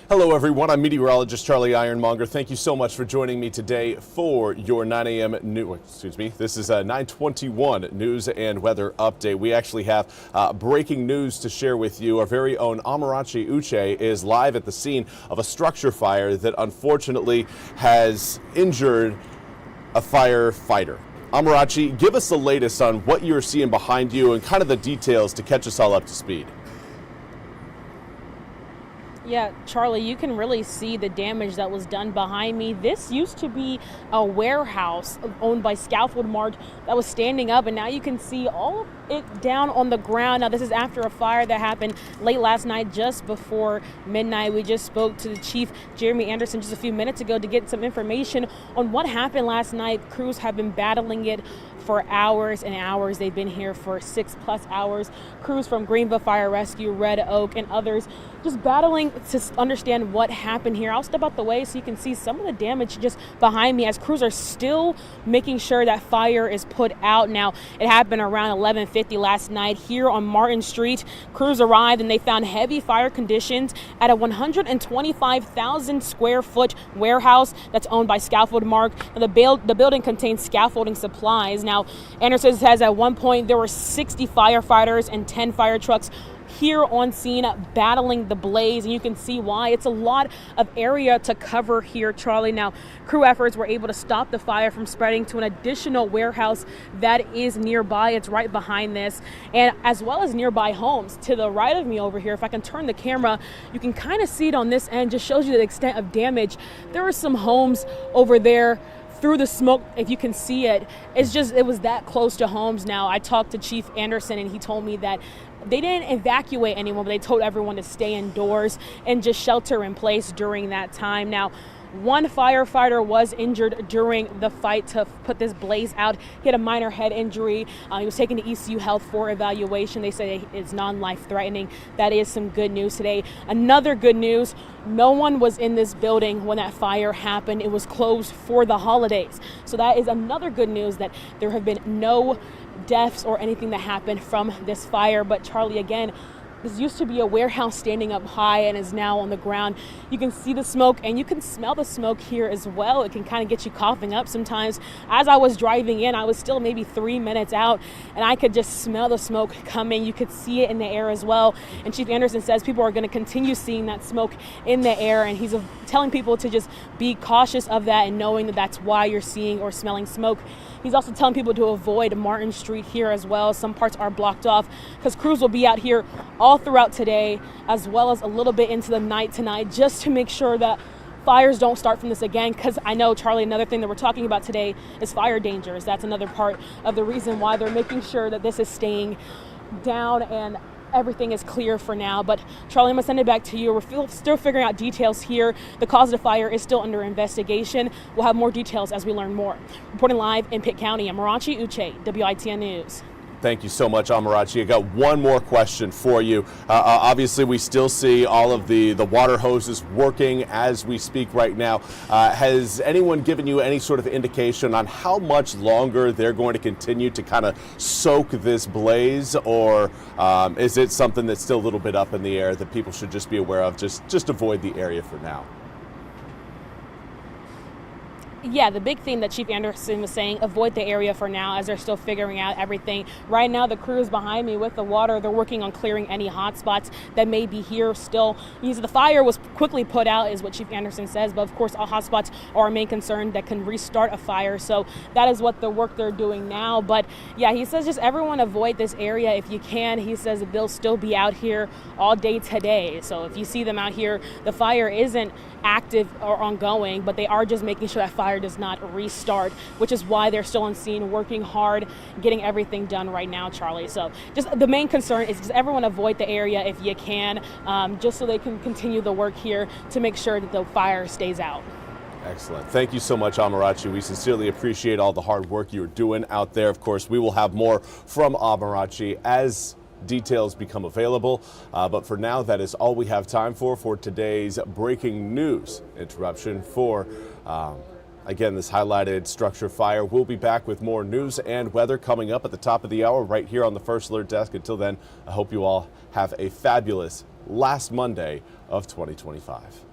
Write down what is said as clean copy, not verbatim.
Hello everyone, I'm Meteorologist Charlie Ironmonger. Thank you so much for joining me today for your 9 a.m. This is a 9:21 news and weather update. We actually have breaking news to share with you. Our very own Amarachi Uche is live at the scene of a structure fire that unfortunately has injured a firefighter. Amarachi, give us the latest on what you're seeing behind you and kind of the details to catch us all up to speed. Yeah, Charlie, you can really see the damage that was done behind me. This used to be a warehouse owned by Scaffold Mart that was standing up, and now you can see all of it down on the ground. Now, this is after a fire that happened late last night, just before midnight. We just spoke to the chief, Jeremy Anderson, just a few minutes ago to get some information on what happened last night. Crews have been battling it for hours and hours. They've been here for 6+ hours. Crews from Greenville Fire Rescue, Red Oak, and others just battling to understand what happened here. I'll step out the way so you can see some of the damage just behind me as crews are still making sure that fire is put out. Now, it happened around 11:50 last night here on Martin Street. Crews arrived and they found heavy fire conditions at a 125,000 square foot warehouse that's owned by Scaffold Mart. The building contains scaffolding supplies. Now, Anderson says at one point there were 60 firefighters and 10 fire trucks here on scene battling the blaze, and you can see why. It's a lot of area to cover here, Charlie. Now, crew efforts were able to stop the fire from spreading to an additional warehouse that is nearby. It's right behind this, and as well as nearby homes to the right of me over here. If I can turn the camera, you can kind of see it on this end. Just shows you the extent of damage. There are some homes over there through the smoke. If you can see it, it was that close to homes. Now, I talked to Chief Anderson and he told me that they didn't evacuate anyone, but they told everyone to stay indoors and just shelter in place during that time. Now, one firefighter was injured during the fight to put this blaze out. He had a minor head injury. He was taken to ECU Health for evaluation. They say it's non-life threatening. That is some good news today. Another good news, no one was in this building when that fire happened. It was closed for the holidays. So that is another good news, that there have been no deaths or anything that happened from this fire. But Charlie, again, this used to be a warehouse standing up high and is now on the ground. You can see the smoke and you can smell the smoke here as well. It can kind of get you coughing up sometimes. As I was driving in, I was still maybe 3 minutes out and I could just smell the smoke coming. You could see it in the air as well. And Chief Anderson says people are going to continue seeing that smoke in the air, and he's telling people to just be cautious of that and knowing that that's why you're seeing or smelling smoke. He's also telling people to avoid Martin Street here as well. Some parts are blocked off because crews will be out here all throughout today, as well as a little bit into the night tonight, just to make sure that fires don't start from this again. Because I know, Charlie, another thing that we're talking about today is fire dangers. That's another part of the reason why they're making sure that this is staying down and everything is clear for now. But Charlie, I'm gonna send it back to you. We're still figuring out details here. The cause of the fire is still under investigation. We'll have more details as we learn more. Reporting live in Pitt County, Amarachi Uche, WITN News. Thank you so much, Amarachi. I got one more question for you. Obviously, we still see all of the water hoses working as we speak right now. Has anyone given you any sort of indication on how much longer they're going to continue to kind of soak this blaze, or is it something that's still a little bit up in the air that people should just be aware of, just avoid the area for now? Yeah, the big thing that Chief Anderson was saying, avoid the area for now as they're still figuring out everything. Right now, the crews behind me with the water, they're working on clearing any hot spots that may be here still. The fire was quickly put out is what Chief Anderson says, but of course, all hot spots are our main concern that can restart a fire. So that is what the work they're doing now. But yeah, he says just everyone avoid this area if you can. He says that they'll still be out here all day today. So if you see them out here, the fire isn't active or ongoing, but they are just making sure that fire does not restart, which is why they're still on scene working hard, getting everything done right now, Charlie. So just the main concern is just everyone avoid the area if you can, just so they can continue the work here to make sure that the fire stays out. Excellent. Thank you so much, Amarachi. We sincerely appreciate all the hard work you're doing out there. Of course, we will have more from Amarachi as details become available. But for now, that is all we have time for today's breaking news interruption for again, this highlighted structure fire. We'll be back with more news and weather coming up at the top of the hour right here on the First Alert Desk. Until then, I hope you all have a fabulous last Monday of 2025.